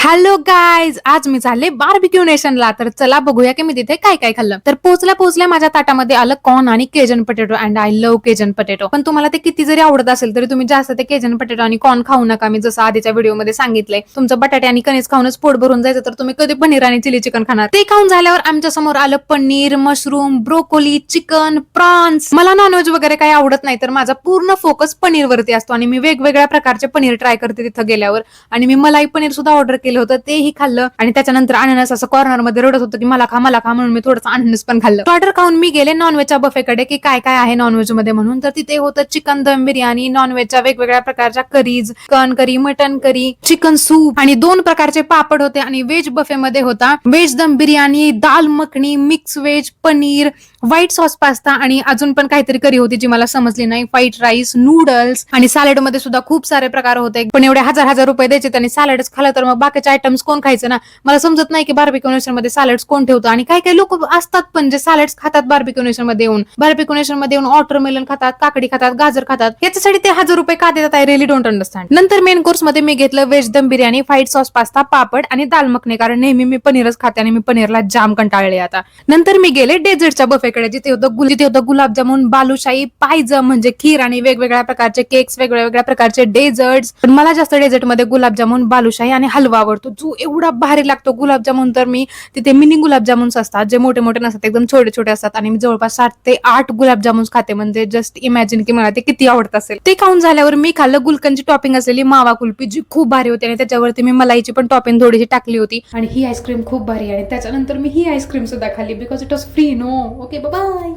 Hello guys, आज मी चालले barbecue नेशनला. तर चला बघूया की मी तिथे काय काय खाल्लं. तर पोचल्या माझ्या ताटामध्ये आलं कॉर्न आणि Cajun potato and I love Cajun potato. पण तुम्हाला ते किती जरी आवडत असेल तरी तुम्ही जास्त ते केजन पटेटो आणि कॉर्न खाऊ नका. मी जसं आधीच्या व्हिडिओमध्ये सांगितलंय, तुमचं बटाटे आणि कणीस खाऊनच पोट भरून जायचं तर तुम्ही कधी पनीर आणि चिली चिकन खाणार. ते खाऊन झाल्यावर आमच्या समोर आलं paneer, mushroom, broccoli, chicken, prawns. मला नॉनव्हेज वगैरे काही आवडत नाही, तर माझा पूर्ण फोकस पनीर वरती असतो आणि मी वेगवेगळ्या प्रकारचे पनीर ट्राय करते तिथं गेल्यावर. आणि मी मलाई पनीर सुद्धा ऑर्डर केलं होतं, तेही खाल्लं. आणि त्याच्यानंतर अननस असं कॉर्नर मध्ये रडत होतं की मला खा म्हणून मी थोडंसं अननस पण खाल्लं. ऑर्डर खाऊन मी गेले नॉनव्हेजच्या बफेकडे की काय काय आहे नॉनव्हेज मध्ये म्हणून. तर तिथे होतं चिकन दम बिर्याणी, नॉनव्हेजच्या वेगवेगळ्या प्रकारच्या curries, chicken curry, mutton curry, chicken soup आणि 2 प्रकारचे पापड होते. आणि व्हेज बफे मध्ये होता veg dum biryani, dal makhani, mix veg, paneer, white sauce pasta आणि अजून पण काहीतरी करी होती जी मला समजली नाही, व्हाईट राईस, नूडल्स आणि सॅलड मध्ये सुद्धा खूप सारे प्रकार होते. पण एवढे हजार रुपये द्यायचे आणि सॅलडच खाल्लं तर मग बाकीचे आयटम्स कोण खायचं ना. मला समजत नाही की बार्बिक्यू नेशन मध्ये सॅलड्स कोण ठेवतं. आणि काही काही लोक असतात पण जे सॅलड्स खातात बार्बिक्यू नेशन मध्ये येऊन. बार्बिक्यू नेशन मध्ये येऊन वॉटरमेलन खातात, काकडी खातात, गाजर खातात. याच्यासाठी ते ₹1000 का देतात, आय रिअली डोंट अंडरस्टँड. नंतर मेन कोर्स मध्ये मी घेतलं veg dum biryani, white sauce pasta, पापड आणि दाल मखनी, कारण नेहमी मी पनीरच खाते आणि मी पनीरला जाम कंटाळले आता. नंतर मी गेले डेझर्टच्या बफेकडे जिथे होतं गुलाबजामुन, बालुशाही, पायजम म्हणजे खीर आणि वेगवेगळ्या प्रकारचे केक्स, वेगवेगळ्या प्रकारचे डेझर्ट्स. पण मला जास्त डेझर्ट मध्ये गुलाबजामुन, बालुशाही आणि हलवा आवडतो, जो एवढा भारी लागतो. गुलाबजामुन तर मी तिथे मिनी गुलाबजामुन्स असतात जे मोठे मोठे नसतात, एकदम छोटे छोटे असतात. आणि मी जवळपास 7 ते 8 गुलाबजामुन्स खाते. म्हणजे जस्ट इमॅजिन की मला ते किती आवडत असेल. ते खाऊन झाल्यावर मी खाल्लं गुलकंदची टॉपिंग असलेली मावा कुल्फी, जी खूप भारी होती. आणि त्याच्यावरती मी मलाईची पण टॉपिंग थोडीशी टाकली होती. आणि ही आईस्क्रीम खूप भारी. आणि त्याच्यानंतर मी ही आईस्क्रीम सुद्धा खाल्ली because it was free. No okay, bye.